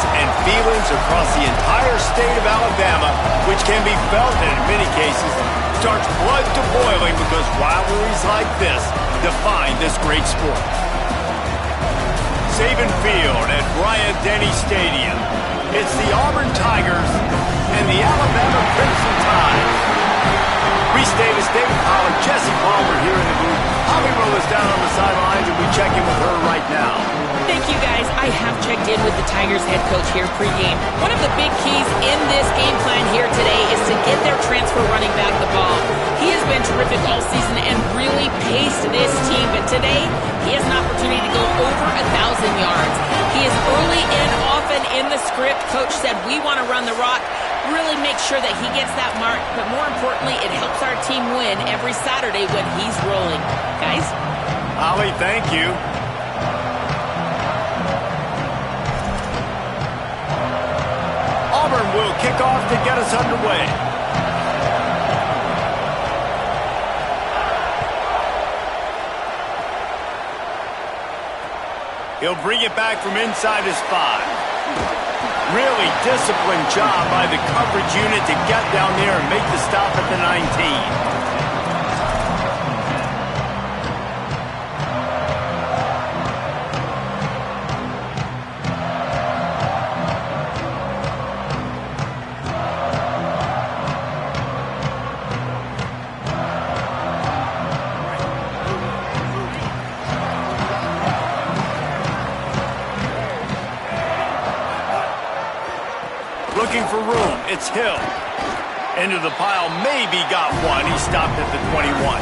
emotions and feelings across the entire state of Alabama, which can be felt and in many cases starts blood to boiling because rivalries like this define this great sport. Saban Field at Bryant-Denny Stadium. It's the Auburn Tigers and the Alabama Crimson Tide. Reese Davis, David Pollard, Jesse Palmer here in the booth. Holly Roll is down on the sidelines, and we check in with her right now. Thank you, guys. I have checked in with the Tigers head coach here pregame. One of the big keys in this game plan here today is to get their transfer running back the ball. He has been terrific all season and really paced this team, but today he has an opportunity to go over 1,000 yards. He is early and often in the script. Coach said, we want to run the rock. Really make sure that he gets that mark, but more importantly, it helps our team win every Saturday when he's rolling. Guys? Holly, thank you. Auburn will kick off to get us underway. He'll bring it back from inside his 5. Really disciplined job by the coverage unit to get down there and make the stop at the 19. Looking for room. It's Hill. Into the pile. Maybe got one. He stopped at the 21.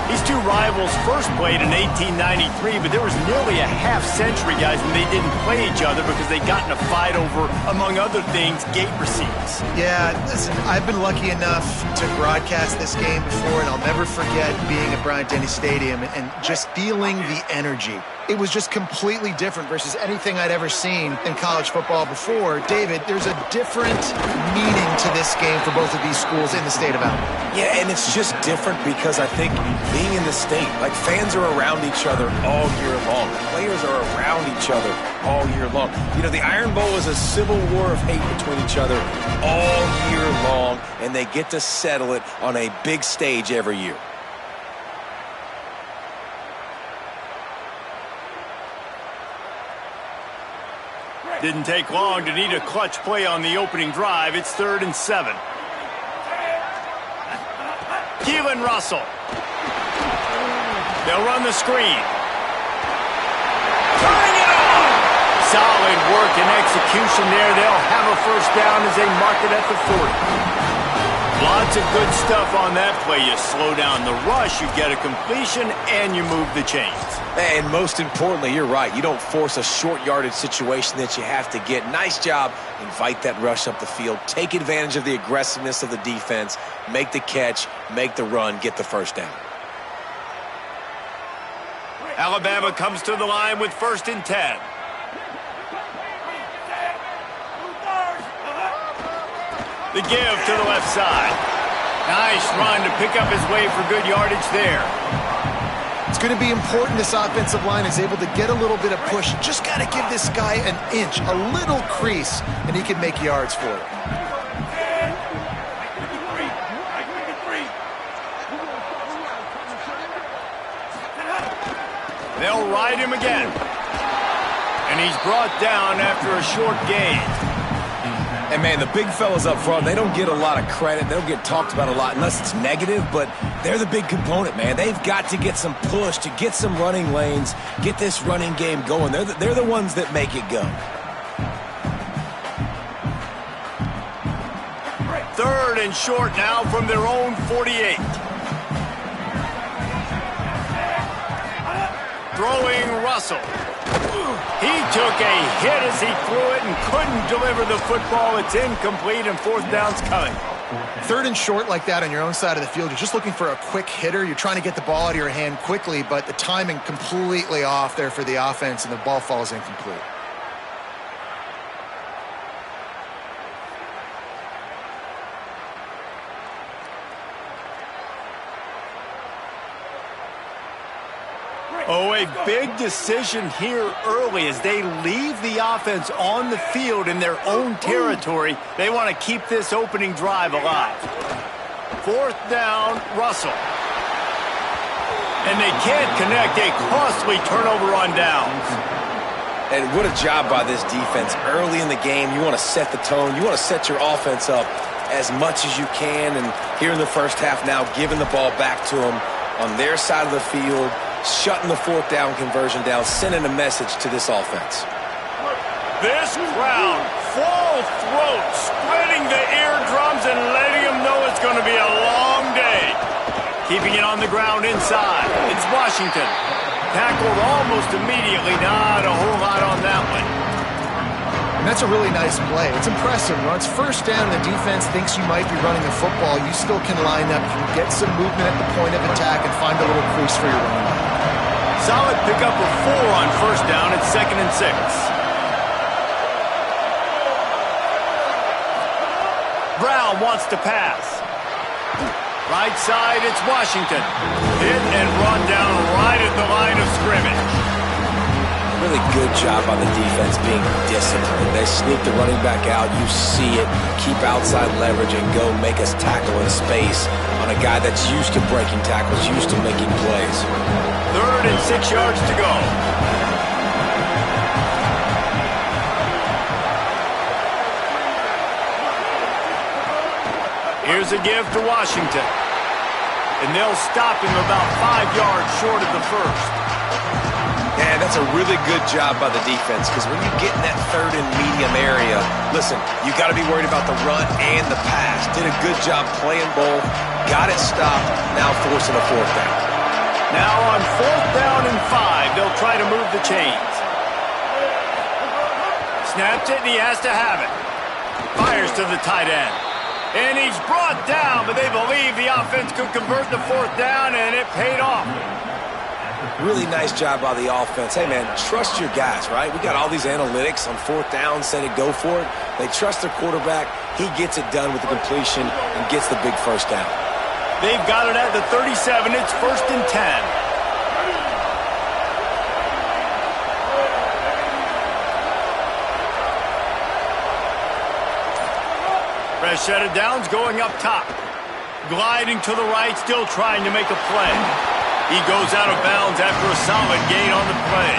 These two rivals first played in 1893, but there was nearly a half-century, guys, when they didn't play each other because they got in a fight over, among other things, gate receipts. Yeah, listen, I've been lucky enough to broadcast this game before, and I'll never forget being at Bryant-Denny Stadium and just feeling the energy. It was just completely different versus anything I'd ever seen in college football before. David, there's a different meaning to this game for both of these schools in the state of Alabama. Yeah, and it's just different because I think being in the state, like fans are around each other all year long. Players are around each other all year long. You know, the Iron Bowl is a civil war of hate between each other all year long, and they get to settle it on a big stage every year. Didn't take long to need a clutch play on the opening drive. It's 3rd and 7. Keelan Russell. They'll run the screen. Turning it on! Solid work and execution there. They'll have a first down as they mark it at the 40. Lots of good stuff on that play. You slow down the rush, you get a completion, and you move the chains. And most importantly, you're right. You don't force a short yardage situation that you have to get. Nice job. Invite that rush up the field. Take advantage of the aggressiveness of the defense. Make the catch. Make the run. Get the first down. Alabama comes to the line with 1st and 10. The give to the left side. Nice run to pick up his way for good yardage there. It's going to be important this offensive line is able to get a little bit of push. Just got to give this guy an inch, a little crease, and he can make yards for it. They'll ride him again. And he's brought down after a short gain. And, man, the big fellas up front, they don't get a lot of credit. They don't get talked about a lot unless it's negative, but they're the big component, man. They've got to get some push, to get some running lanes, get this running game going. They're the ones that make it go. 3rd and short now from their own 48. Throwing Russell. He took a hit as he threw it and couldn't deliver the football. It's incomplete and 4th down's coming. 3rd and short like that on your own side of the field, you're just looking for a quick hitter. You're trying to get the ball out of your hand quickly, but the timing completely off there for the offense, and the ball falls incomplete. Oh, a big decision here early as they leave the offense on the field in their own territory. They want to keep this opening drive alive. 4th down, Russell. And they can't connect. A costly turnover on downs. And what a job by this defense. Early in the game, you want to set the tone. You want to set your offense up as much as you can. And here in the first half now, giving the ball back to them on their side of the field, shutting the 4th down conversion down, sending a message to this offense. This crowd, full throat, spreading the eardrums and letting them know it's going to be a long day. Keeping it on the ground inside. It's Washington. Tackled almost immediately. Not a whole lot on that one. And that's a really nice play. It's impressive. When it's 1st down and the defense thinks you might be running the football, you still can line up. You can get some movement at the point of attack and find a little crease for your running back. Solid pickup of 4 on 1st down. It's 2nd and 6. Brown wants to pass. Right side, it's Washington. Hit and run down right at the line of scrimmage. Really good job on the defense being disciplined. They sneak the running back out. You see it. Keep outside leverage and go make us tackle in space on a guy that's used to breaking tackles, used to making plays. 3rd and 6 yards to go. Here's a give to Washington. And they'll stop him about 5 yards short of the 1st. Yeah, that's a really good job by the defense because when you get in that 3rd and medium area, listen, you got to be worried about the run and the pass. Did a good job playing both, got it stopped, now forcing a 4th down. Now on 4th down and 5, they'll try to move the chains. Snaps it and he has to have it. Fires to the tight end. And he's brought down, but they believe the offense could convert the 4th down, and it paid off. Really nice job by the offense. Hey, man, trust your guys, right? We got all these analytics on 4th down, set it, go for it. They trust their quarterback. He gets it done with the completion and gets the big 1st down. They've got it at the 37. It's 1st and 10. Fresh set of downs going up top. Gliding to the right, still trying to make a play. He goes out of bounds after a solid gain on the play.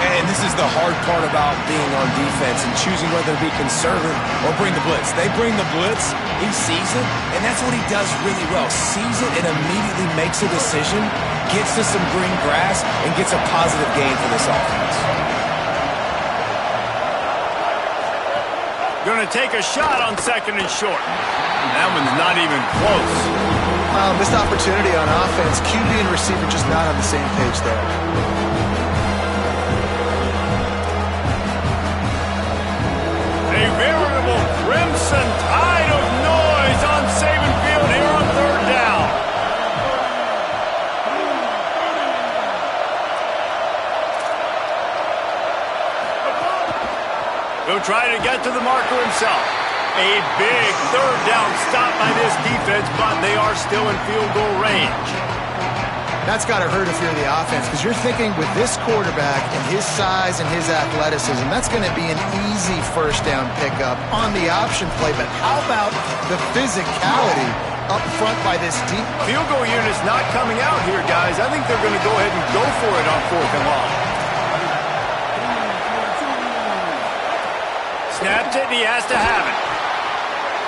And this is the hard part about being on defense and choosing whether to be conservative or bring the blitz. They bring the blitz, he sees it, and that's what he does really well. Sees it and immediately makes a decision, gets to some green grass, and gets a positive gain for this offense. Going to take a shot on 2nd and short. That one's not even close. Missed opportunity on offense. QB and receiver just not on the same page there. A veritable crimson tide of noise on Saban Field here on 3rd down. He'll try to get to the marker himself. A big 3rd down stop by this defense, but they are still in field goal range. That's got to hurt if you're the offense because you're thinking with this quarterback and his size and his athleticism, that's going to be an easy 1st down pickup on the option play. But how about the physicality up front by this deep? Field goal unit's not coming out here, guys. I think they're going to go ahead and go for it on 4th and long. Snapped it, and he has to have it.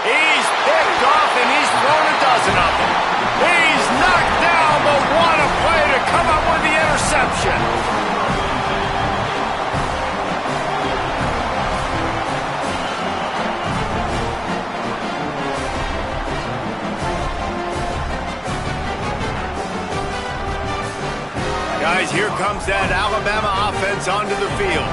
He's picked off, and he's thrown a dozen of them. He's knocked down, but what a play to come up with the interception. Guys, here comes that Alabama offense onto the field.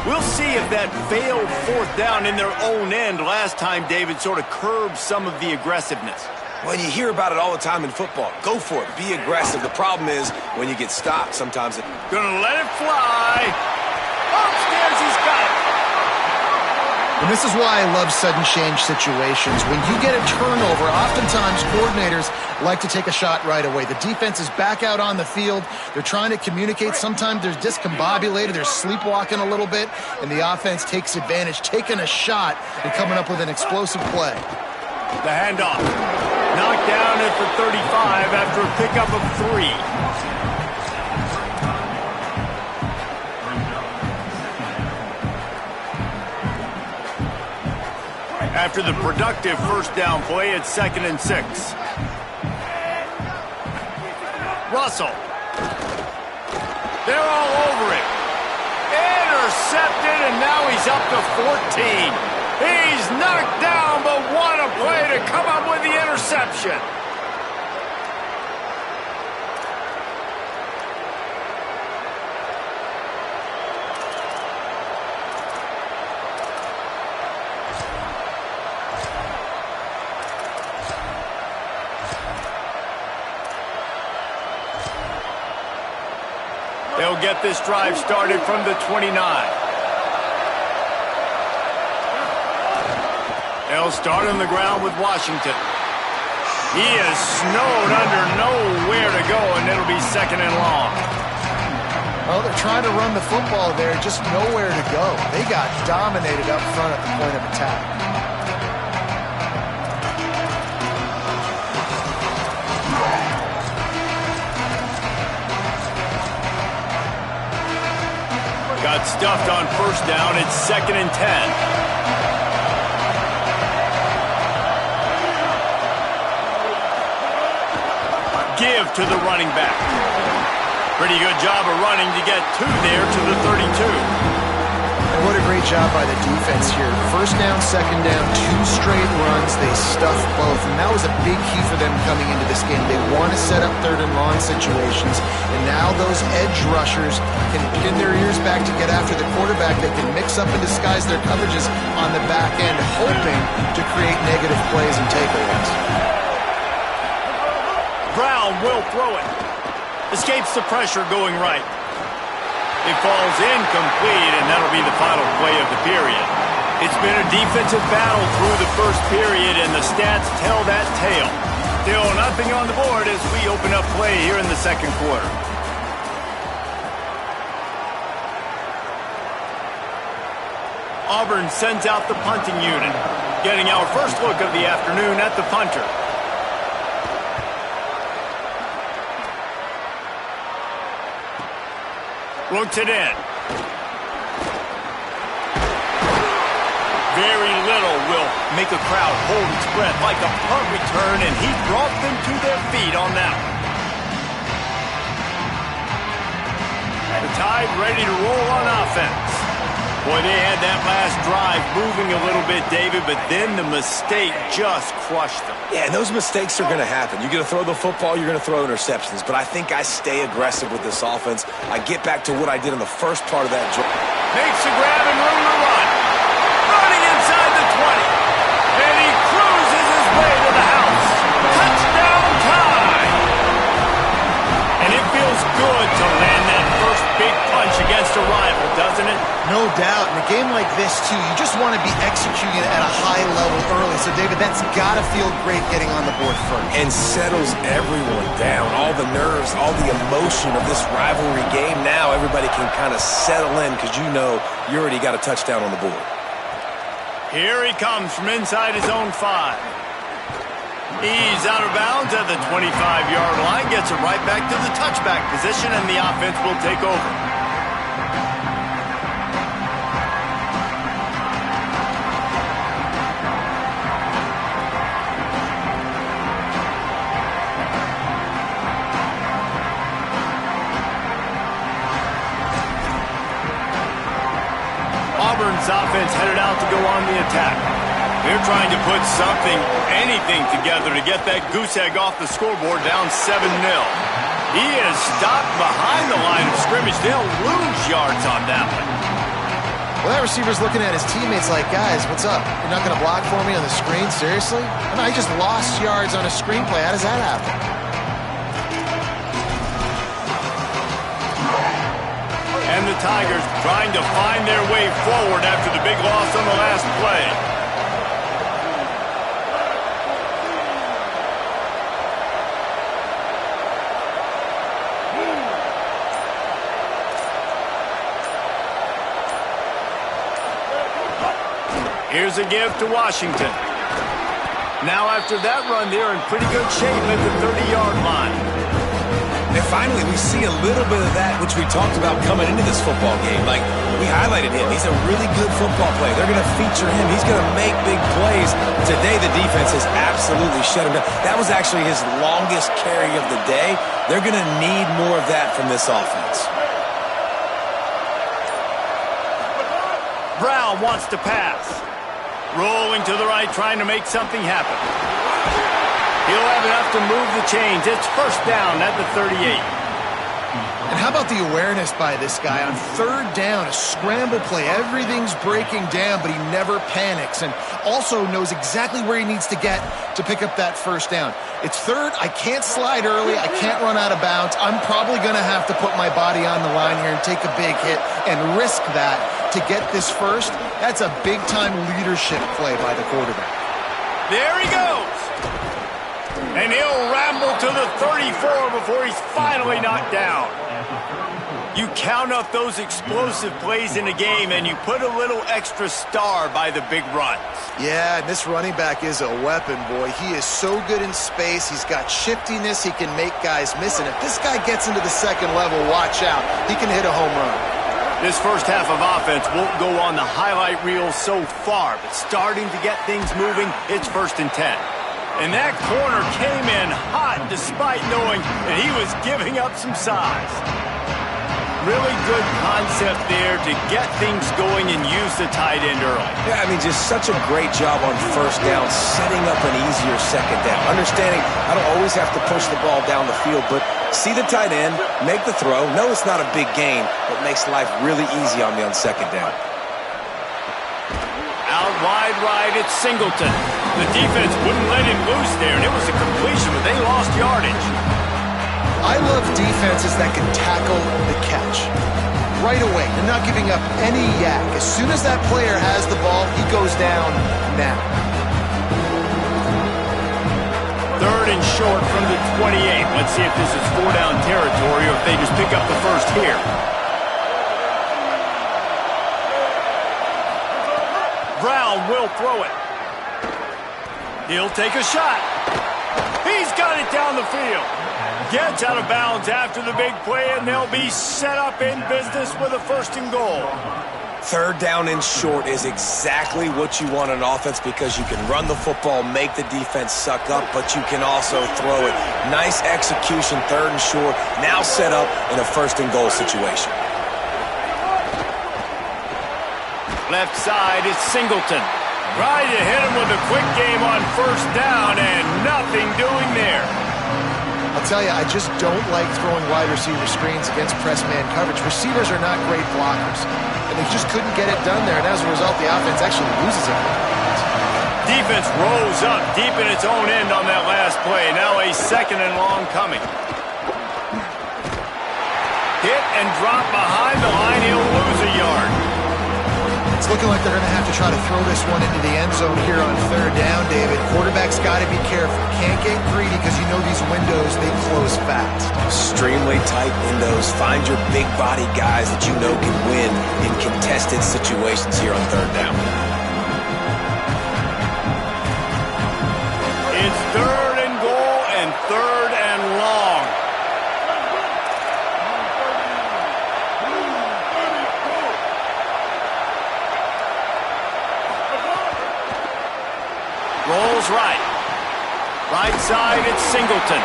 We'll see if that failed 4th down in their own end last time, David, sort of curbed some of the aggressiveness. Well, you hear about it all the time in football. Go for it. Be aggressive. The problem is when you get stopped, sometimes it... Gonna let it fly. Upstairs, he's got it. And this is why I love sudden change situations. When you get a turnover, oftentimes coordinators like to take a shot right away. The defense is back out on the field. They're trying to communicate. Sometimes they're discombobulated. They're sleepwalking a little bit. And the offense takes advantage, taking a shot and coming up with an explosive play. The handoff. Knocked down at the 35 after a pickup of 3. After the productive first down play, it's 2nd and 6. Russell. They're all over it. Intercepted, and now he's up to 14. He's knocked down, but what a play to come up with the interception. They'll get this drive started from the 29. They'll start on the ground with Washington. He is snowed under, nowhere to go, and it'll be 2nd and long. Well, they're trying to run the football there, just nowhere to go. They got dominated up front at the point of attack. Got stuffed on first down. It's 2nd and 10. Give to the running back. Pretty good job of running to get 2 there to the 32. And what a great job by the defense here. First down, second down, 2 straight runs. They stuffed both, and that was a big key for them coming into this game. They want to set up 3rd and long situations, and now those edge rushers can pin their ears back to get after the quarterback. They can mix up and disguise their coverages on the back end, hoping to create negative plays and takeaways. Brown will throw it. Escapes the pressure going right. It falls incomplete, and that'll be the final play of the period. It's been a defensive battle through the first period, and the stats tell that tale. Still nothing on the board as we open up play here in the second quarter. Auburn sends out the punting unit, getting our first look of the afternoon at the punter. Looks it in. Very little will make a crowd hold its breath like a punt return, and he brought them to their feet on that one. The Tide ready to roll on offense. Boy, they had that last drive moving a little bit, David, but then the mistake just crushed them. Yeah, and those mistakes are going to happen. You're going to throw the football, you're going to throw interceptions, but I think I stay aggressive with this offense. I get back to what I did in the first part of that drive. Makes a grab and room to run. Running inside the 20. And he cruises his way to the house. Touchdown time! And it feels good to land that first big punch against a rival, doesn't it? No doubt. In a game like this, too, you just want to be executing at a high level early. So, David, that's got to feel great getting on the board first. And settles everyone down. All the nerves, all the emotion of this rivalry game. Now everybody can kind of settle in because you know you already got a touchdown on the board. Here he comes from inside his own 5. He's out of bounds at the 25-yard line, gets it right back to the touchback position, and the offense will take over. Auburn's offense headed out to go on the attack. They're trying to put something, anything together to get that goose egg off the scoreboard down 7-0. He is stopped behind the line of scrimmage. They'll lose yards on that one. Well, that receiver's looking at his teammates like, guys, what's up? You're not going to block for me on the screen? Seriously? I just lost yards on a screenplay. How does that happen? And the Tigers trying to find their way forward after the big loss on the last play. Here's a give to Washington. Now after that run, they're in pretty good shape at the 30-yard line. And finally, we see a little bit of that, which we talked about coming into this football game. Like, we highlighted him. He's a really good football player. They're going to feature him. He's going to make big plays. Today, the defense has absolutely shut him down. That was actually his longest carry of the day. They're going to need more of that from this offense. Brown wants to pass. Rolling to the right, trying to make something happen. He'll have enough to move the chains. It's first down at the 38. And how about the awareness by this guy on third down, a scramble play. Everything's breaking down, but he never panics and also knows exactly where he needs to get to pick up that first down. It's third. I can't slide early. I can't run out of bounds. I'm probably going to have to put my body on the line here and take a big hit and risk that to get this first. That's a big-time leadership play by the quarterback. There he goes. And he'll ramble to the 34 before he's finally knocked down. You count up those explosive plays in a game, and you put a little extra star by the big runs. Yeah, and this running back is a weapon, boy. He is so good in space. He's got shiftiness. He can make guys miss. And if this guy gets into the second level, watch out. He can hit a home run. This first half of offense won't go on the highlight reel so far, but starting to get things moving, it's 1st and 10. And that corner came in hot despite knowing that he was giving up some size. Really good concept there to get things going and use the tight end early. Yeah, I mean, just such a great job on first down, setting up an easier second down. Understanding I don't always have to push the ball down the field, but see the tight end, make the throw. No, it's not a big gain, but makes life really easy on me on second down. Out wide right, it's Singleton. The defense wouldn't let him loose there, and it was a completion, but they lost yardage. I love defenses that can tackle the catch. Right away, they're not giving up any yak. As soon as that player has the ball, he goes down now. 3rd and short from the 28. Let's see if this is 4-down territory or if they just pick up the first here. Brown will throw it. He'll take a shot. He's got it down the field. Gets out of bounds after the big play, and they'll be set up in business with a 1st and goal. 3rd down and short is exactly what you want on offense because you can run the football, make the defense suck up, but you can also throw it. Nice execution, 3rd and short, now set up in a 1st and goal situation. Left side is Singleton. Trying to hit him with a quick game on 1st down, and nothing doing there. I'll tell you, I just don't like throwing wide receiver screens against press man coverage. Receivers are not great blockers, and they just couldn't get it done there, and as a result, the offense actually loses it. Defense rose up deep in its own end on that last play. Now a 2nd and long coming. Hit and drop behind the line. He'll lose a yard. It's looking like they're going to have to try to throw this one into the end zone here on 3rd down, David. Quarterback's got to be careful. Can't get greedy because you know these windows, they close fast. Extremely tight windows. Find your big body guys that you know can win in contested situations here on 3rd down. It's 3rd and goal and 3rd and long. Rolls right. Right side, it's Singleton.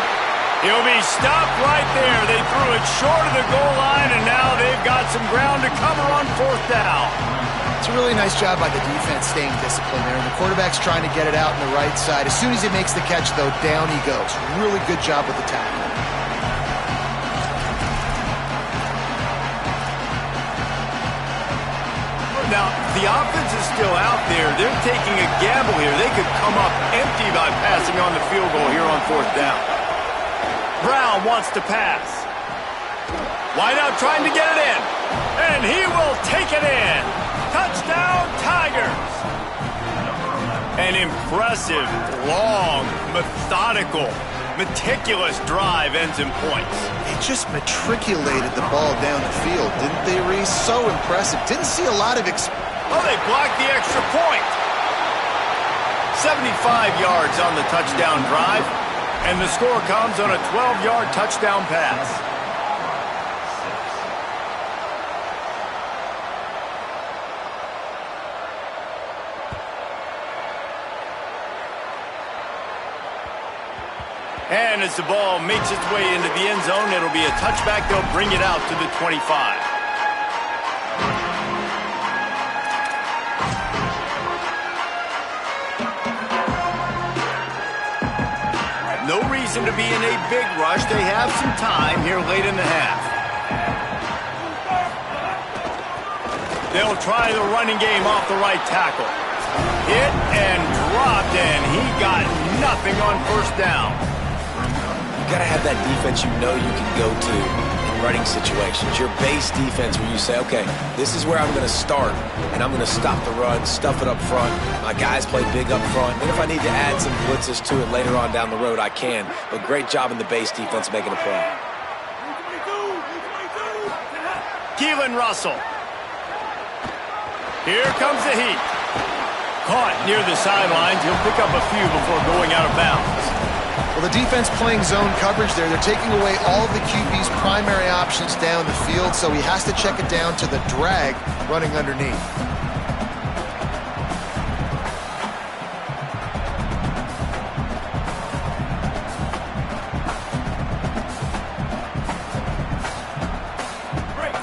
He'll be stopped right there. They threw it short of the goal line, and now they've got some ground to cover on 4th down. It's a really nice job by the defense staying disciplined there, and the quarterback's trying to get it out on the right side. As soon as he makes the catch, though, down he goes. Really good job with the tackle. Now, the offense is still out there. They're taking a gamble here. They could come up empty by passing on the field goal here on 4th down. Brown wants to pass. Wide out trying to get it in. And he will take it in. Touchdown, Tigers. An impressive, long, methodical, meticulous drive ends in points. They just matriculated the ball down the field, didn't they, Reese? So impressive. Didn't see a lot of Oh, they blocked the extra point. 75 yards on the touchdown drive, and the score comes on a 12-yard touchdown pass. And as the ball makes its way into the end zone, it'll be a touchback. They'll bring it out to the 25. No reason to be in a big rush. They have some time here late in the half. They'll try the running game off the right tackle. Hit and dropped, and he got nothing on first down. You got to have that defense you know you can go to in running situations. Your base defense where you say, okay, this is where I'm going to start, and I'm going to stop the run, stuff it up front. My guys play big up front. And if I need to add some blitzes to it later on down the road, I can. But great job in the base defense making a play. Keelan Russell. Here comes the heat. Caught near the sidelines. He'll pick up a few before going out of bounds. Well, the defense playing zone coverage there. They're taking away all of the QB's primary options down the field, so he has to check it down to the drag running underneath.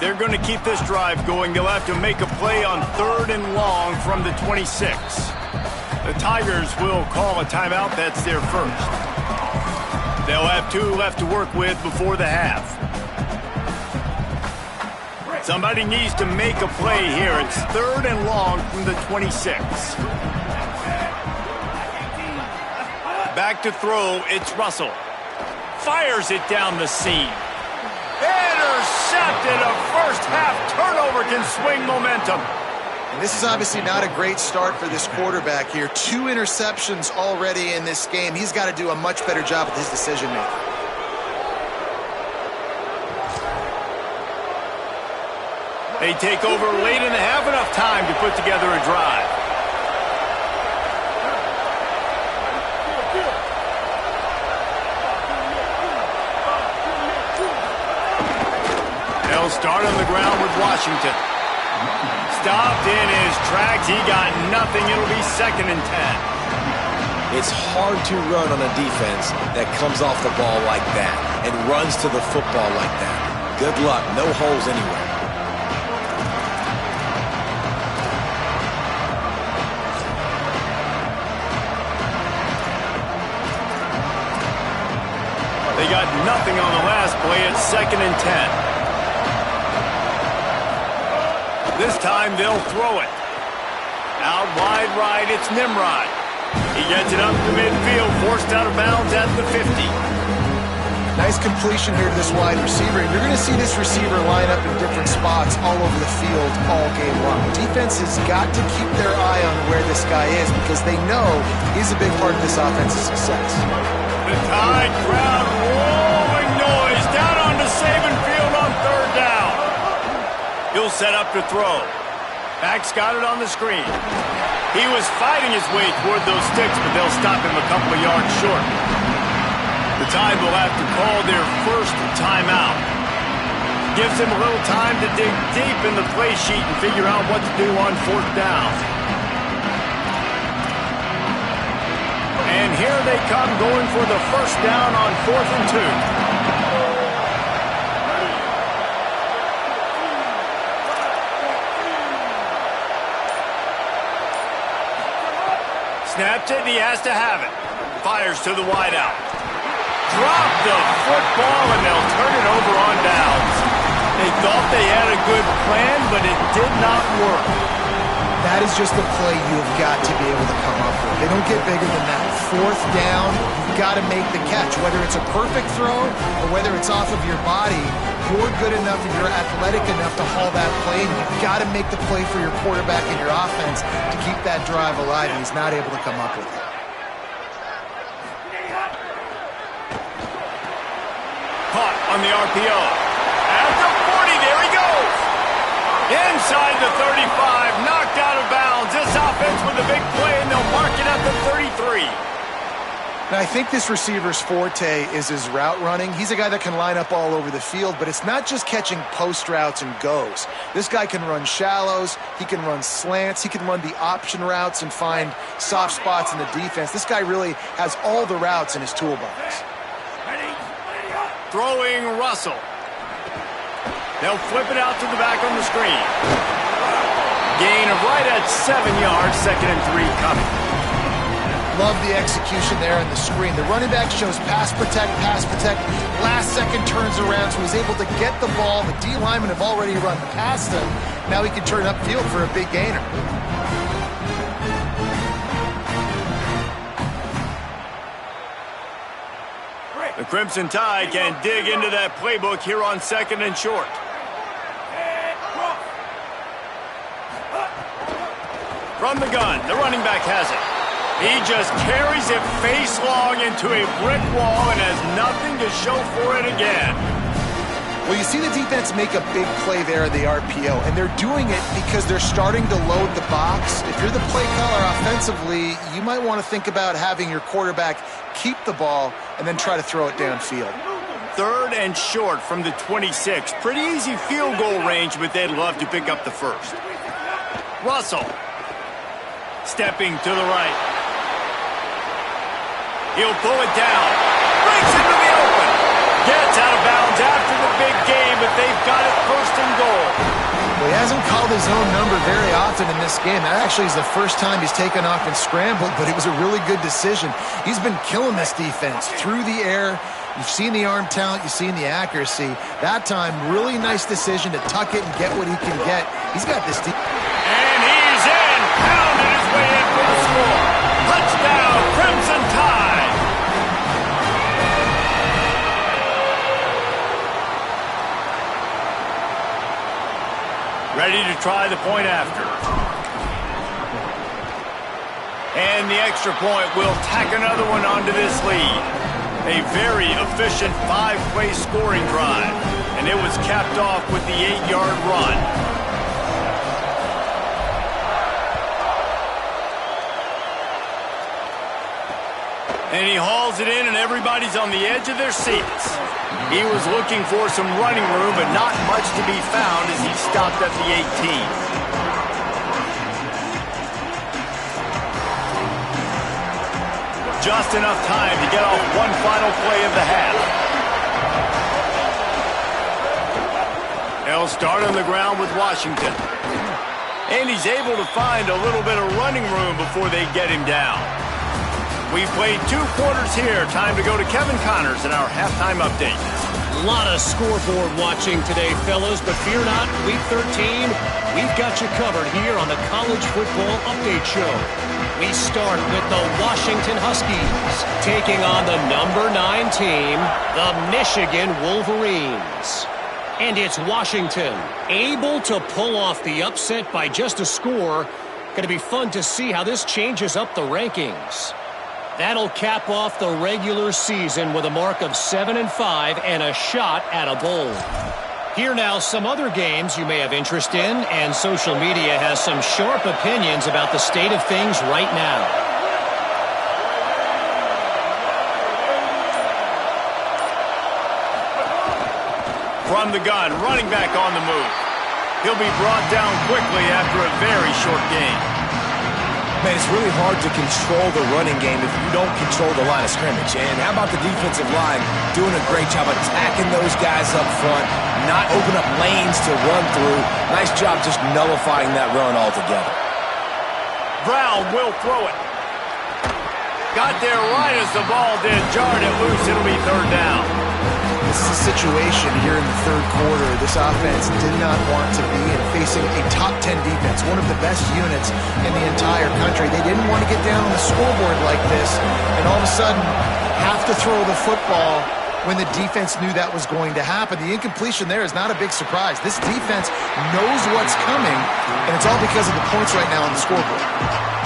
They're going to keep this drive going. They'll have to make a play on 3rd and long from the 26. The Tigers will call a timeout. That's their first. They'll have 2 left to work with before the half. Somebody needs to make a play here. It's 3rd and long from the 26. Back to throw. It's Russell. Fires it down the seam. Intercepted. A first-half turnover can swing momentum. And this is obviously not a great start for this quarterback here. 2 interceptions already in this game. He's got to do a much better job with his decision-making. They take over late in the half, enough time to put together a drive. They'll start on the ground with Washington. Stopped in his tracks. He got nothing. It'll be 2nd and 10. It's hard to run on a defense that comes off the ball like that and runs to the football like that. Good luck. No holes anywhere. They got nothing on the last play. It's 2nd and 10. This time they'll throw it. Out wide right, it's Nimrod. He gets it up to midfield, forced out of bounds at the 50. Nice completion here to this wide receiver. You're going to see this receiver line up in different spots all over the field all game long. Defense has got to keep their eye on where this guy is because they know he's a big part of this offense's success. The Tide crowd rolling noise down onto Saban Field on 3rd down. He'll set up to throw. Max got it on the screen. He was fighting his way toward those sticks, but they'll stop him a couple of yards short. The Tide will have to call their first timeout. Gives him a little time to dig deep in the play sheet and figure out what to do on 4th down. And here they come going for the first down on 4th and 2. Snaps it, and he has to have it. Fires to the wideout. Drop the football, and they'll turn it over on downs. They thought they had a good plan, but it did not work. That is just the play you have got to be able to come up with. They don't get bigger than that. Fourth down, you've got to make the catch. Whether it's a perfect throw or whether it's off of your body, you're good enough and you're athletic enough to haul that play, and you've got to make the play for your quarterback and your offense to keep that drive alive, and he's not able to come up with it. Caught on the RPO. At the 40, there he goes. Inside the 35, knocked out of bounds. This offense with a big play, and they'll mark it at the 33. Now, I think this receiver's forte is his route running. He's a guy that can line up all over the field, but it's not just catching post routes and goes. This guy can run shallows, he can run slants, he can run the option routes and find soft spots in the defense. This guy really has all the routes in his toolbox. Throwing Russell. They'll flip it out to the back on the screen. Gain of right at 7 yards, 2nd and 3 coming. Love the execution there on the screen. The running back shows pass protect. Last second turns around, so he's able to get the ball. The D linemen have already run past him. Now he can turn upfield for a big gainer. The Crimson Tide can dig into that playbook here on 2nd and short. From the gun, the running back has it. He just carries it face long into a brick wall and has nothing to show for it again. Well, you see the defense make a big play there in the RPO, and they're doing it because they're starting to load the box. If you're the play caller offensively, you might want to think about having your quarterback keep the ball and then try to throw it downfield. 3rd and short from the 26. Pretty easy field goal range, but they'd love to pick up the first. Russell. Stepping to the right. He'll pull it down. Breaks into the open. Gets out of bounds after the big game, but they've got it 1st and goal. Well, he hasn't called his own number very often in this game. That actually is the first time he's taken off and scrambled, but it was a really good decision. He's been killing this defense through the air. You've seen the arm talent, you've seen the accuracy. That time, really nice decision to tuck it and get what he can get. He's got this deep. And he's in. Pounded his way in for the score. Touchdown, Crimson Tide. Ready to try the point after. And the extra point will tack another one onto this lead. A very efficient 5-play scoring drive. And it was capped off with the 8-yard run. And he hauls it in, and everybody's on the edge of their seats. He was looking for some running room, but not much to be found as he stopped at the 18. Just enough time to get off one final play of the half. They'll start on the ground with Washington. And he's able to find a little bit of running room before they get him down. We've played 2 quarters here. Time to go to Kevin Connors in our halftime update. A lot of scoreboard watching today, fellas, but fear not, Week 13, we've got you covered here on the College Football Update Show. We start with the Washington Huskies taking on the number 9 team, the Michigan Wolverines. And it's Washington able to pull off the upset by just a score. Going to be fun to see how this changes up the rankings. That'll cap off the regular season with a mark of 7-5 and a shot at a bowl. Here now, some other games you may have interest in, and social media has some sharp opinions about the state of things right now. From the gun, running back on the move. He'll be brought down quickly after a very short game. Man, it's really hard to control the running game if you don't control the line of scrimmage. And how about the defensive line doing a great job attacking those guys up front, not open up lanes to run through. Nice job just nullifying that run altogether. Brown will throw it. Got there right as the ball did. Jarred it loose. It'll be 3rd down. this is a situation here in the third quarter this offense did not want to be in, facing a top 10 defense, one of the best units in the entire country. They didn't want to get down on the scoreboard like this, and all of a sudden have to throw the football when the defense knew that was going to happen. The incompletion there is not a big surprise. This defense knows what's coming, and it's all because of the points right now on the scoreboard.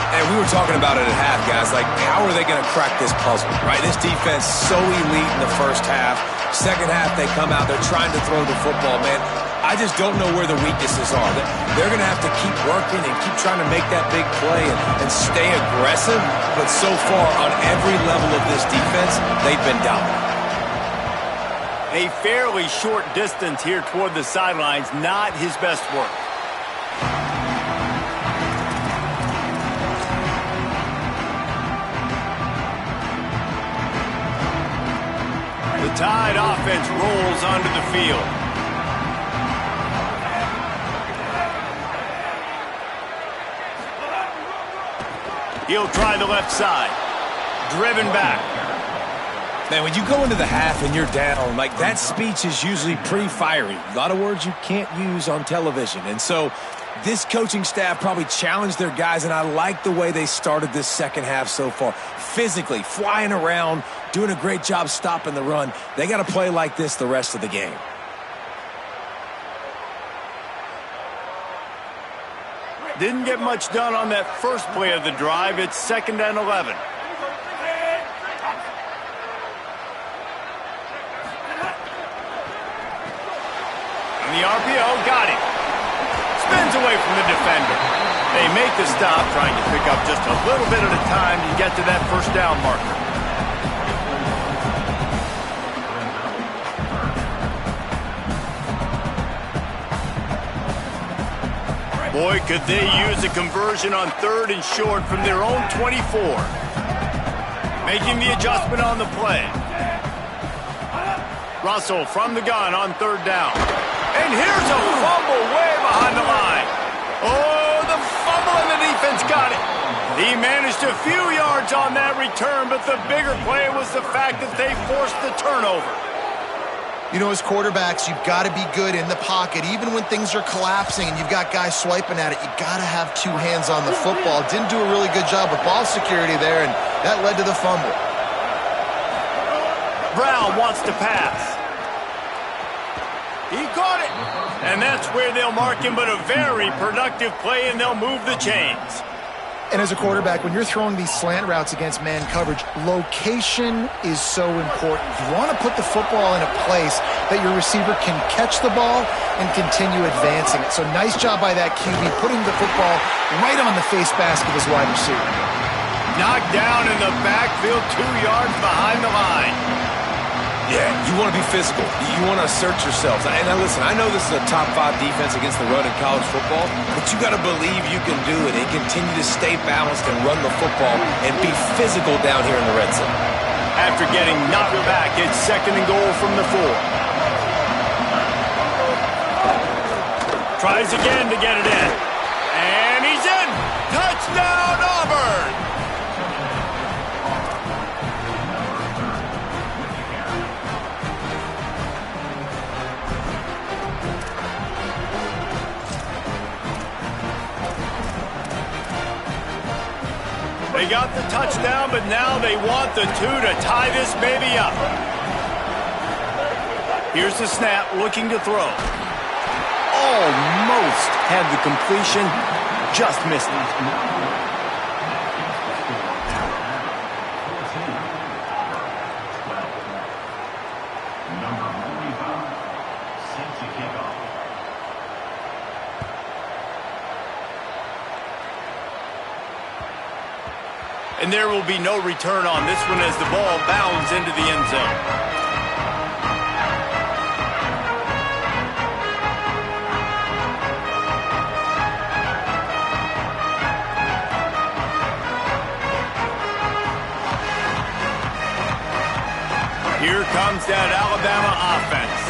And we were talking about it at half, guys. Like, how are they going to crack this puzzle, right? This defense so elite in the first half. Second half, they come out, they're trying to throw the football, man. I just don't know where the weaknesses are. They're going to have to keep working and keep trying to make that big play and stay aggressive. But so far, on every level of this defense, they've been dominant. A fairly short distance here toward the sidelines, not his best work. The Tide offense rolls onto the field. He'll try the left side. Driven back. Man, when you go into the half and you're down, like, that speech is usually pretty fiery. A lot of words you can't use on television. And so this coaching staff probably challenged their guys, and I like the way they started this second half so far. Physically, flying around, doing a great job stopping the run. They got to play like this the rest of the game. Didn't get much done on that first play of the drive. It's 2nd and 11. And the RPO got him. Spins away from the defender. They make the stop, trying to pick up just a little bit at a time to get to that first down marker. Boy, could they use a conversion on 3rd and short from their own 24. Making the adjustment on the play. Russell from the gun on 3rd down. And here's a fumble way behind the line. Oh, the fumble, and the defense got it. He managed a few yards on that return, but the bigger play was the fact that they forced the turnover. You know, as quarterbacks, you've got to be good in the pocket. Even when things are collapsing and you've got guys swiping at it, you've got to have two hands on the football. Didn't do a really good job with ball security there, and that led to the fumble. Brown wants to pass. He caught it. And that's where they'll mark him, but a very productive play, and they'll move the chains. And as a quarterback, when you're throwing these slant routes against man coverage, location is so important. You want to put the football in a place that your receiver can catch the ball and continue advancing it. So nice job by that QB, putting the football right on the face mask of his wide receiver. Knocked down in the backfield, 2 yards behind the line. Yeah, you want to be physical. You want to assert yourselves. And now listen, I know this is a top 5 defense against the run in college football, but you got to believe you can do it and continue to stay balanced and run the football and be physical down here in the red zone. After getting knocked back, it's 2nd and goal from the 4. Tries again to get it in. And he's in. Touchdown, Auburn. They got the touchdown, but now they want the 2 to tie this baby up. Here's the snap, looking to throw. Almost had the completion, just missed it. And there will be no return on this one as the ball bounds into the end zone. Here comes that Alabama offense.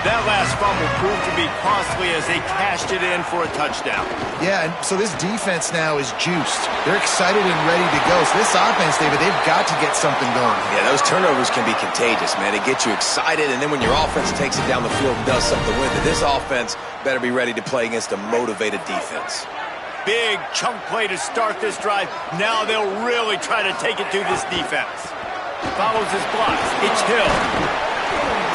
That last fumble proved to be costly as they cashed it in for a touchdown. Yeah, and so this defense now is juiced. They're excited and ready to go. So this offense, David, they've got to get something going. Yeah, those turnovers can be contagious, man. They get you excited, and then when your offense takes it down the field and does something with it, this offense better be ready to play against a motivated defense. Big chunk play to start this drive. Now they'll really try to take it to this defense. Follows his blocks. It's Hill.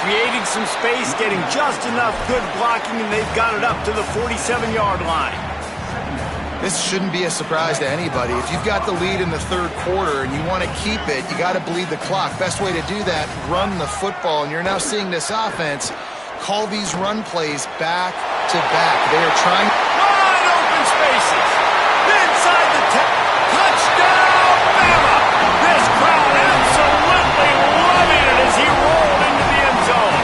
Creating some space, getting just enough good blocking, and they've got it up to the 47-yard line. This shouldn't be a surprise to anybody. If you've got the lead in the third quarter and you want to keep it, you got to bleed the clock. Best way to do that, run the football. And you're now seeing this offense call these run plays back to back. They are trying. Wide open spaces. Inside the touchdown, Bama. This crowd absolutely loving it as he rolled into the end zone.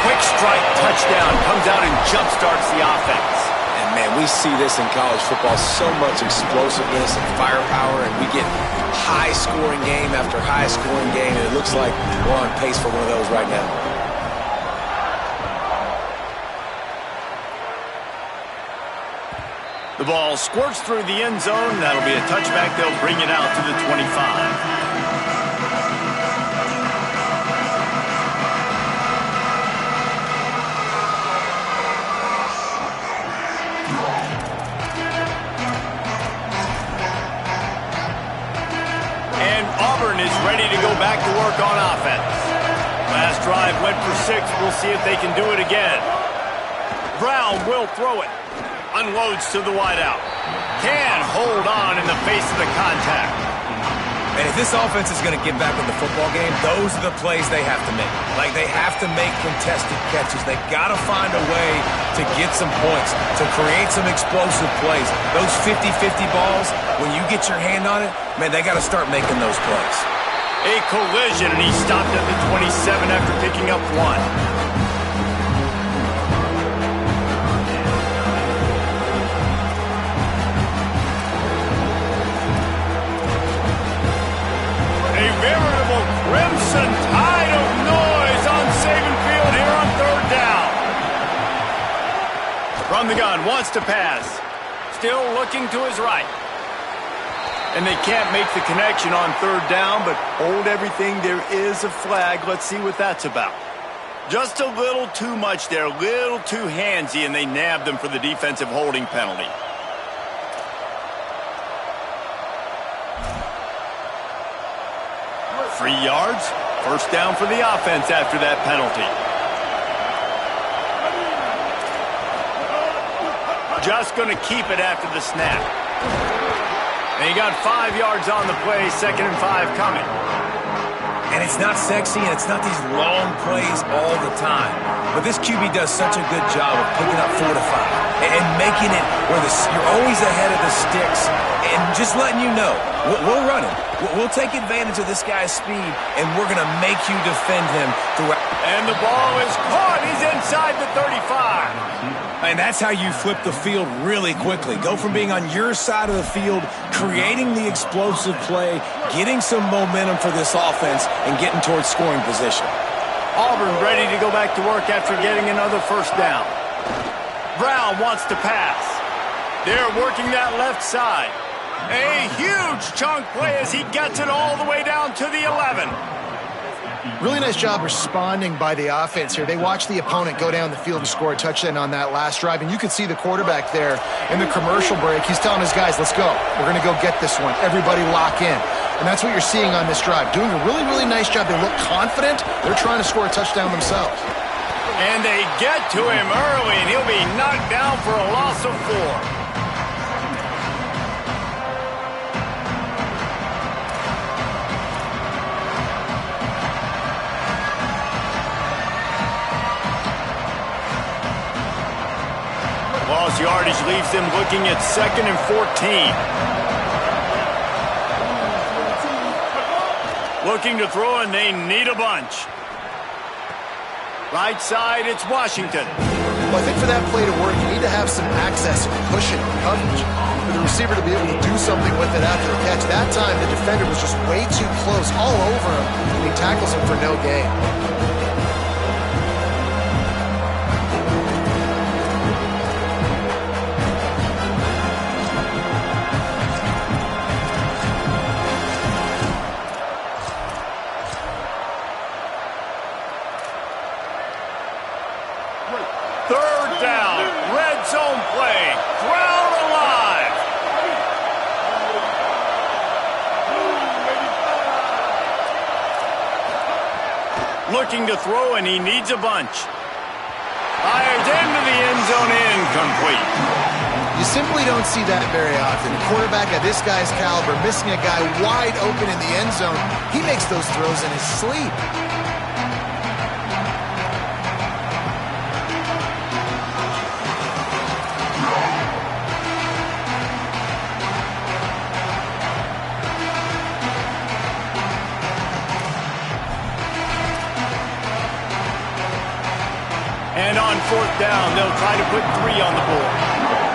Quick strike touchdown comes out and jump-starts the offense. And, man, we see this in college football, so much explosiveness and firepower, and we get high-scoring game after high-scoring game, and it looks like we're on pace for one of those right now. The ball squirts through the end zone. That'll be a touchback. They'll bring it out to the 25. And Auburn is ready to go back to work on offense. Last drive went for 6. We'll see if they can do it again. Brown will throw it. Unloads to the wideout. Can hold on in the face of the contact. And if this offense is going to get back in the football game, those are the plays they have to make. Like, they have to make contested catches. They've got to find a way to get some points, to create some explosive plays. Those 50-50 balls, when you get your hand on it, man, they got to start making those plays. A collision, and he stopped at the 27 after picking up 1. Veritable crimson tide of noise on Saban Field here on third down. From the gun, wants to pass. Still looking to his right. And they can't make the connection on third down, but hold everything. There is a flag. Let's see what that's about. Just a little too much there, a little too handsy, and they nabbed them for the defensive holding penalty. 3 yards, first down for the offense after that penalty. Just going to keep it after the snap. And he got 5 yards on the play, 2nd and 5 coming. And it's not sexy, and it's not these long plays all the time. But this QB does such a good job of picking up 4 to 5 and making it where you're always ahead of the sticks and just letting you know, we'll run him. We'll take advantage of this guy's speed, and we're going to make you defend him throughout. And the ball is caught. He's inside the 35. And that's how you flip the field really quickly. Go from being on your side of the field, creating the explosive play, getting some momentum for this offense, and getting towards scoring position. Auburn ready to go back to work after getting another first down. Brown wants to pass. They're working that left side. A huge chunk play as he gets it all the way down to the 11. Really nice job responding by the offense here. They watched the opponent go down the field and score a touchdown on that last drive, and you could see the quarterback there in the commercial break. He's telling his guys, let's go. We're going to go get this one. Everybody lock in. And that's what you're seeing on this drive. Doing a really, really nice job. They look confident. They're trying to score a touchdown themselves. And they get to him early, and he'll be knocked down for a loss of 4. Lost yardage leaves them looking at 2nd and 14. Looking to throw, and they need a bunch. Right side, it's Washington. Well, I think for that play to work, you need to have some access and cushion and coverage for the receiver to be able to do something with it after the catch. That time, the defender was just way too close, all over him, and he tackles him for no gain. Looking to throw, and he needs a bunch. Fires into the end zone, incomplete. You simply don't see that very often. A quarterback of this guy's caliber missing a guy wide open in the end zone. He makes those throws in his sleep. And on fourth down, they'll try to put 3 on the board.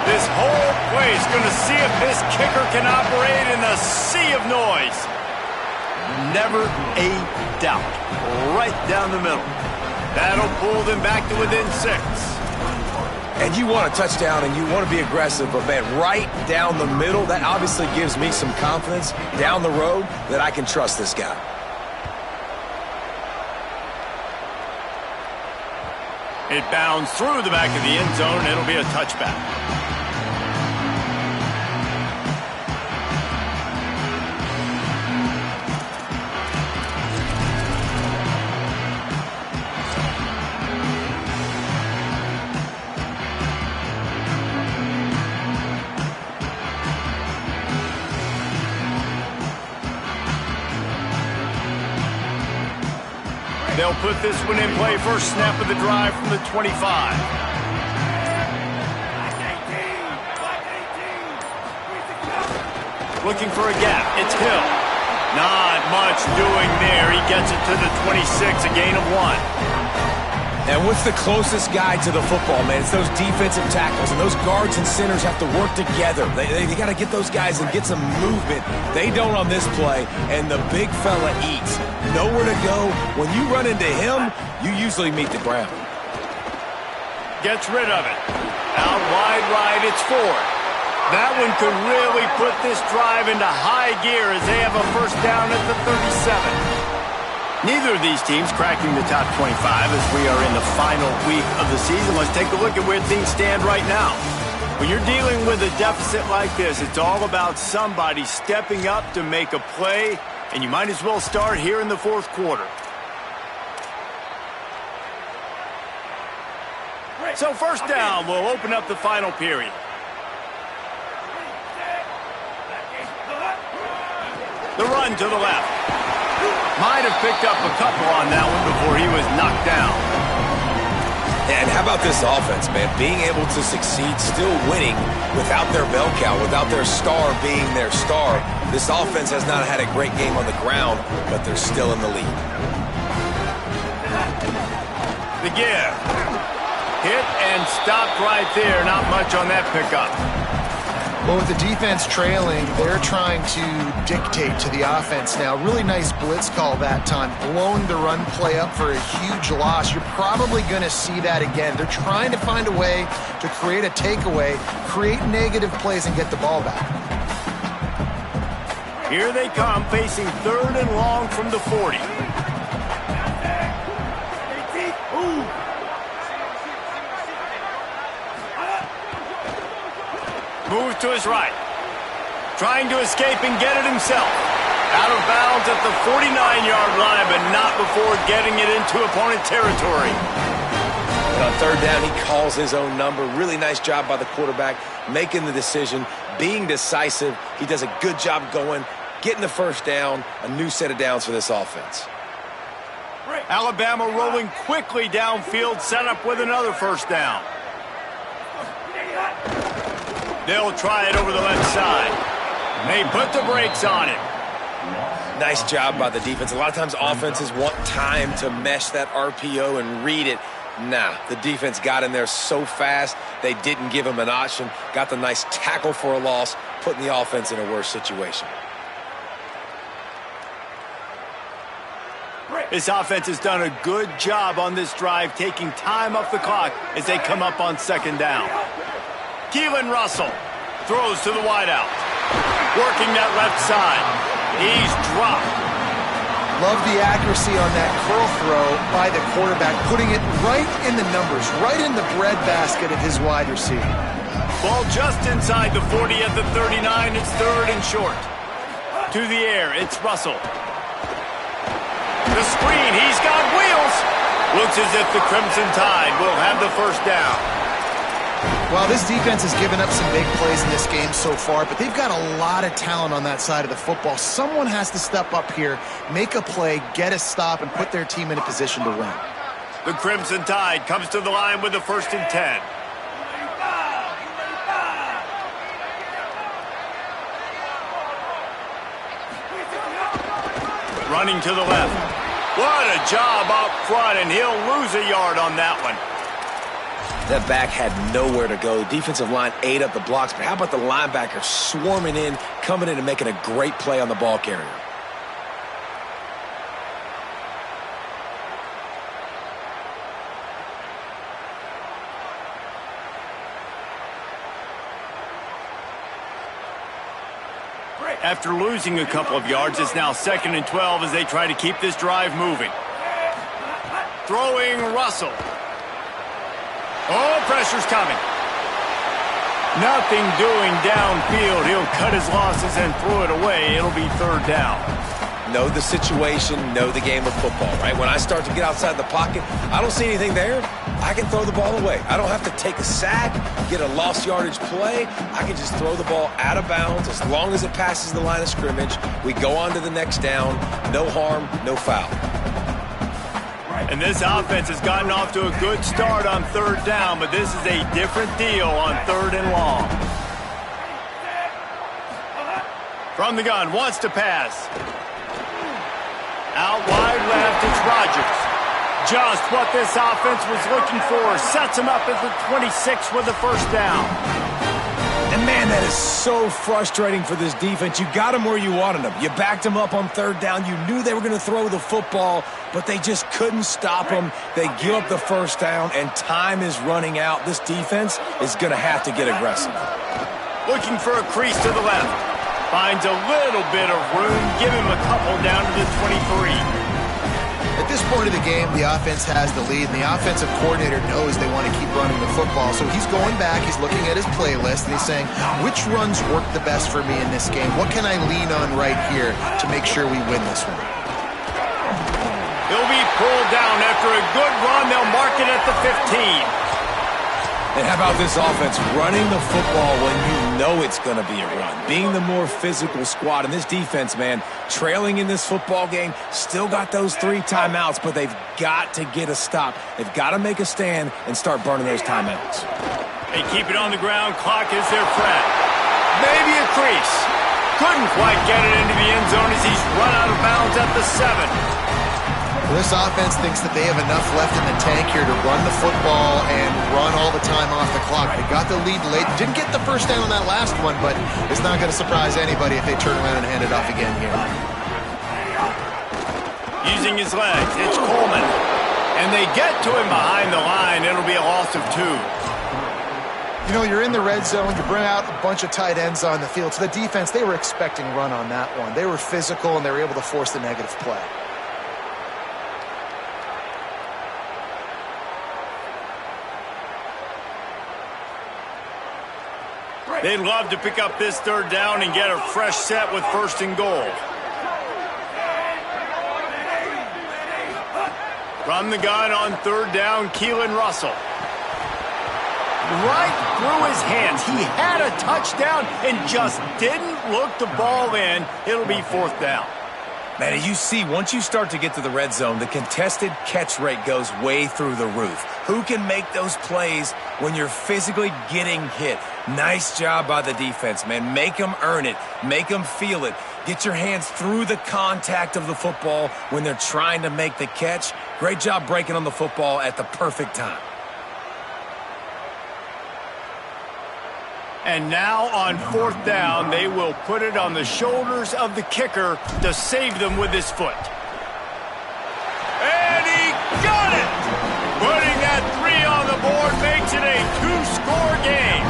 This whole play is going to see if this kicker can operate in a sea of noise. Never a doubt. Right down the middle. That'll pull them back to within 6. And you want a touchdown and you want to be aggressive, but man, right down the middle, that obviously gives me some confidence down the road that I can trust this guy. It bounds through the back of the end zone, and it'll be a touchback. They'll put this one in play. First snap of the drive from the 25. Looking for a gap. It's Hill. Not much doing there. He gets it to the 26, a gain of 1. And what's the closest guy to the football, man? It's those defensive tackles, and those guards and centers have to work together. They got to get those guys and get some movement. They don't on this play, and the big fella eats. Nowhere to go. When you run into him, you usually meet the ground. Gets rid of it. Out wide right, it's Ford. That one could really put this drive into high gear as they have a first down at the 37. Neither of these teams cracking the top 25 as we are in the final week of the season. Let's take a look at where things stand right now. When you're dealing with a deficit like this, it's all about somebody stepping up to make a play, and you might as well start here in the fourth quarter. So first down will open up the final period. The run to the left. Might have picked up a couple on that one before he was knocked down. And how about this offense, man? Being able to succeed, still winning without their bell cow, without their star being their star. This offense has not had a great game on the ground, but they're still in the lead. The give. Hit and stopped right there. Not much on that pickup. Well, with the defense trailing, they're trying to dictate to the offense now. Really nice blitz call that time, blowing the run play up for a huge loss. You're probably going to see that again. They're trying to find a way to create a takeaway, create negative plays, and get the ball back. Here they come, facing 3rd and long from the 40. Move to his right. Trying to escape and get it himself. Out of bounds at the 49-yard line, but not before getting it into opponent territory. And on 3rd down, he calls his own number. Really nice job by the quarterback, making the decision, being decisive. He does a good job going, getting the first down, a new set of downs for this offense. Alabama rolling quickly downfield, set up with another first down. They'll try it over the left side. They put the brakes on it. Nice job by the defense. A lot of times offenses want time to mesh that RPO and read it. Nah, the defense got in there so fast, they didn't give him an option. Got the nice tackle for a loss, putting the offense in a worse situation. This offense has done a good job on this drive, taking time off the clock as they come up on 2nd down. Keelan Russell throws to the wideout. Working that left side. He's dropped. Love the accuracy on that curl throw by the quarterback, putting it right in the numbers, right in the breadbasket of his wide receiver. Ball just inside the 40 at the 39. It's 3rd and short. To the air, it's Russell. The screen, he's got wheels. Looks as if the Crimson Tide will have the first down. Well, this defense has given up some big plays in this game so far, but they've got a lot of talent on that side of the football. Someone has to step up here, make a play, get a stop, and put their team in a position to win. The Crimson Tide comes to the line with the 1st and 10. Running to the left. What a job up front, and he'll lose a yard on that one. That back had nowhere to go. Defensive line ate up the blocks, but how about the linebacker swarming in, coming in and making a great play on the ball carrier? After losing a couple of yards, it's now 2nd and 12 as they try to keep this drive moving. Throwing Russell. Oh, pressure's coming. Nothing doing downfield. He'll cut his losses and throw it away. It'll be 3rd down. Know the situation, know the game of football, right? When I start to get outside the pocket, I don't see anything there. I can throw the ball away. I don't have to take a sack, get a lost yardage play. I can just throw the ball out of bounds as long as it passes the line of scrimmage. We go on to the next down. No harm, no foul. And this offense has gotten off to a good start on 3rd down, but this is a different deal on 3rd and long. From the gun, wants to pass. Out wide left, it's Rodgers. Just what this offense was looking for. Sets him up at the 26 with the 1st down. And, man, that is so frustrating for this defense. You got them where you wanted them. You backed them up on 3rd down. You knew they were going to throw the football, but they just couldn't stop them. They give up the 1st down, and time is running out. This defense is going to have to get aggressive. Looking for a crease to the left. Finds a little bit of room. Give him a couple down to the 23. At this point of the game, the offense has the lead, and the offensive coordinator knows they want to keep running the football. So he's going back, he's looking at his playlist, and he's saying, which runs work the best for me in this game? What can I lean on right here to make sure we win this one? He'll be pulled down after a good run. They'll mark it at the 15. And how about this offense running the football when you know it's going to be a run? Being the more physical squad. And this defense, man, trailing in this football game, still got those 3 timeouts, but they've got to get a stop. They've got to make a stand and start burning those timeouts. They keep it on the ground. Clock is their friend. Maybe a crease. Couldn't quite get it into the end zone as he's run out of bounds at the 7. Well, this offense thinks that they have enough left in the tank here to run the football and run all the time off the clock. They got the lead late. Didn't get the 1st down on that last one, but it's not going to surprise anybody if they turn around and hand it off again here. Using his legs, it's Coleman. And they get to him behind the line. It'll be a loss of 2. You know, you're in the red zone. You bring out a bunch of tight ends on the field. So the defense, they were expecting run on that one. They were physical, and they were able to force the negative play. They'd love to pick up this 3rd down and get a fresh set with 1st and goal. From the gun on 3rd down, Keelan Russell. Right through his hands. He had a touchdown and just didn't look the ball in. It'll be 4th down. Man, you see, once you start to get to the red zone, the contested catch rate goes way through the roof. Who can make those plays when you're physically getting hit? Nice job by the defense, man. Make them earn it. Make them feel it. Get your hands through the contact of the football when they're trying to make the catch. Great job breaking on the football at the perfect time. And now on 4th down, they will put it on the shoulders of the kicker to save them with his foot. And he got it! Putting that 3 on the board makes it a 2-score game.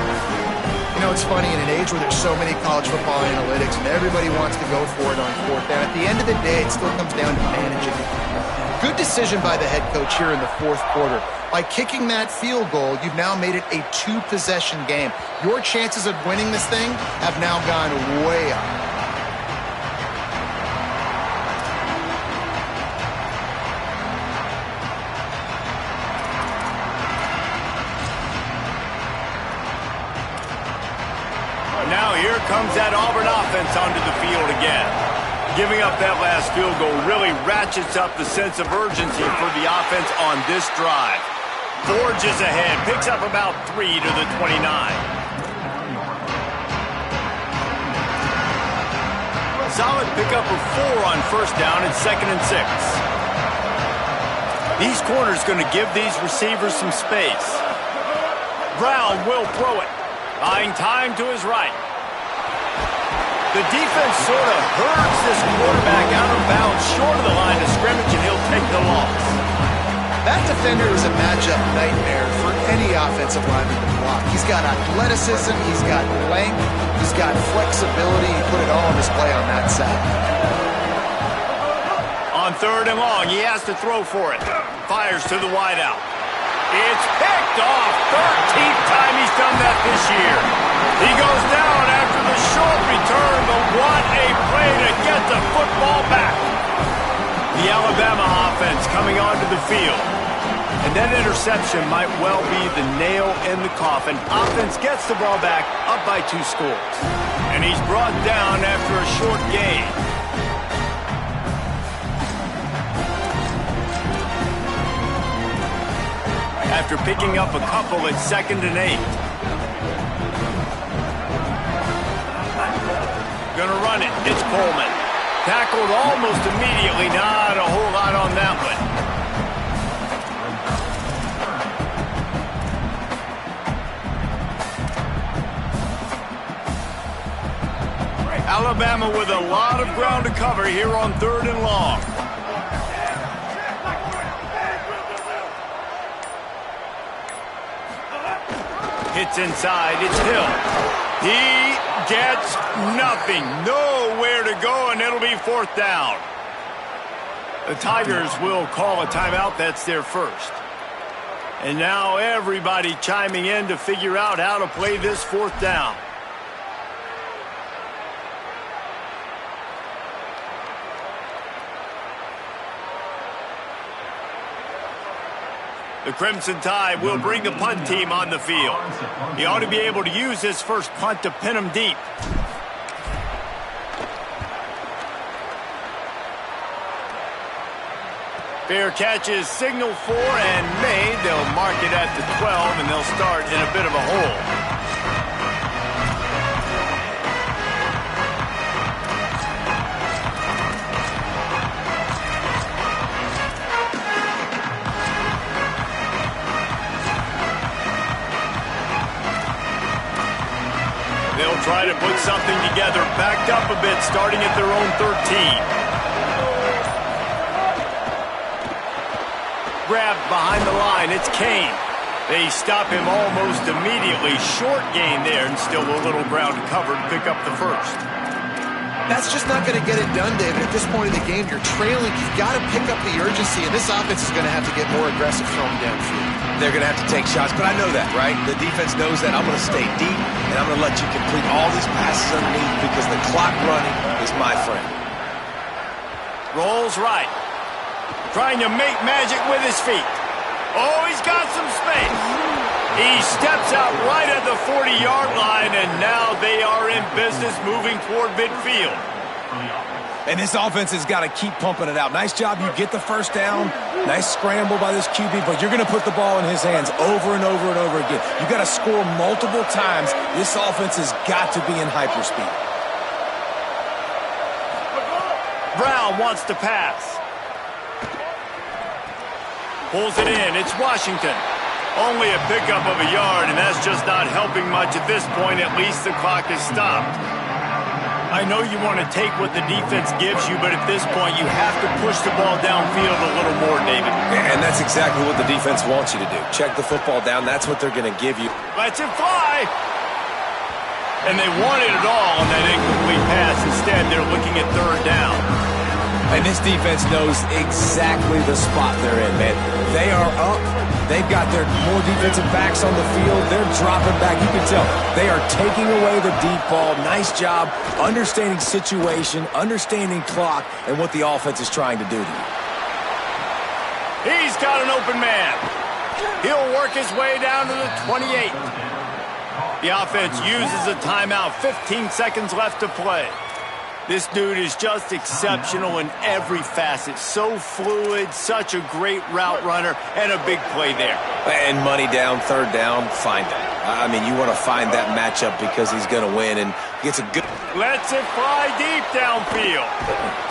You know, it's funny, in an age where there's so many college football analytics and everybody wants to go for it on 4th down, at the end of the day, it still comes down to managing it. Good decision by the head coach here in the 4th quarter. By kicking that field goal, you've now made it a 2-possession game. Your chances of winning this thing have now gone way up. here comes that Auburn offense onto the field again. Giving up that last field goal really ratchets up the sense of urgency for the offense on this drive. Forges ahead, picks up about 3 to the 29. Solid pickup of 4 on first down and 2nd and 6. These corners going to give these receivers some space. Brown will throw it, buying time to his right. The defense sort of herds this quarterback out of bounds short of the line of scrimmage, and he'll take the loss. That defender is a matchup nightmare for any offensive lineman to block. He's got athleticism, he's got length, he's got flexibility. He put it all on display on that side. On 3rd and long, he has to throw for it. Fires to the wideout. It's picked off. 13th time he's done that this year. He goes down after the short return, but what a play to get the football back. The Alabama offense coming onto the field. And that interception might well be the nail in the coffin. Offense gets the ball back, up by 2 scores. And he's brought down after a short gain. After picking up a couple at 2nd and 8. Gonna run it. It's Coleman. Tackled almost immediately. Not a whole lot on that one. Alabama with a lot of ground to cover here on 3rd and long. Hits inside. It's Hill. He gets nothing. Nowhere to go, and it'll be 4th down. The Tigers will call a timeout. That's their first. And now everybody chiming in to figure out how to play this 4th down. The Crimson Tide will bring the punt team on the field. He ought to be able to use his first punt to pin him deep. Fair catch is signaled for and made. They'll mark it at the 12, and they'll start in a bit of a hole. They'll try to put something together, backed up a bit, starting at their own 13. Grabbed behind the line, it's Kane. They stop him almost immediately. Short gain there, and still a little ground to cover to pick up the first. That's just not going to get it done, David. At this point of the game, you're trailing. You've got to pick up the urgency, and this offense is going to have to get more aggressive throwing downfield. They're going to have to take shots, but I know that, right? The defense knows that. I'm going to stay deep, and I'm going to let you complete all these passes underneath because the clock running is my friend. Rolls right. Trying to make magic with his feet. Oh, he's got some space. He steps out right at the 40-yard line, and now they are in business moving toward midfield. And this offense has got to keep pumping it out. Nice job. You get the first down. Nice scramble by this QB, but you're going to put the ball in his hands over and over and over again. You got to score multiple times. This offense has got to be in hyperspeed. Brown wants to pass. Pulls it in. It's Washington. Only a pickup of a yard, and that's just not helping much at this point. At least the clock is stopped. I know you want to take what the defense gives you, but at this point you have to push the ball downfield a little more, David. And that's exactly what the defense wants you to do. Check the football down. That's what they're going to give you. Lets it fly. And they wanted it all on that incomplete pass. Instead, they're looking at 3rd down. And this defense knows exactly the spot they're in, man. They are up. They've got their more defensive backs on the field. They're dropping back. You can tell they are taking away the deep ball. Nice job understanding situation, understanding clock, and what the offense is trying to do to you. He's got an open man. He'll work his way down to the 28. The offense uses a timeout. 15 seconds left to play. This dude is just exceptional in every facet. So fluid, such a great route runner, and a big play there. And money down, third down, find that. I mean, you want to find that matchup because he's going to win and gets a good... Lets it fly deep downfield.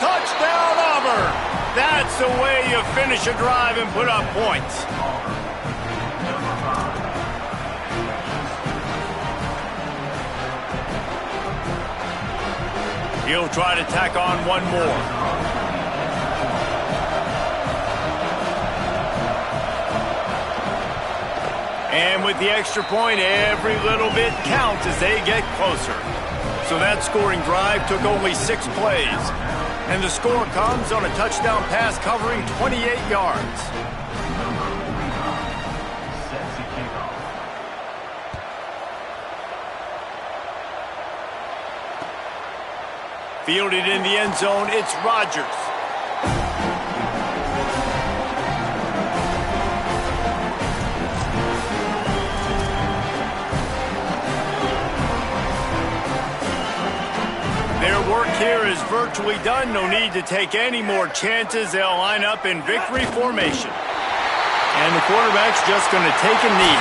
Touchdown, Auburn! That's the way you finish a drive and put up points. He'll try to tack on one more. And with the extra point, every little bit counts as they get closer. So that scoring drive took only 6 plays. And the score comes on a touchdown pass covering 28 yards. Fielded in the end zone, it's Rodgers. Their work here is virtually done. No need to take any more chances. They'll line up in victory formation. And the quarterback's just going to take a knee.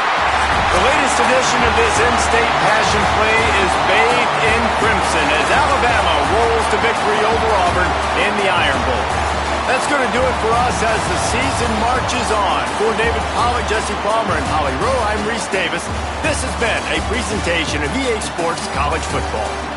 The latest edition of this in-state passion play is bathed in crimson as Alabama rolls to victory over Auburn in the Iron Bowl. That's going to do it for us as the season marches on. For David Pollack, Jesse Palmer, and Holly Rowe, I'm Reese Davis. This has been a presentation of EA Sports College Football.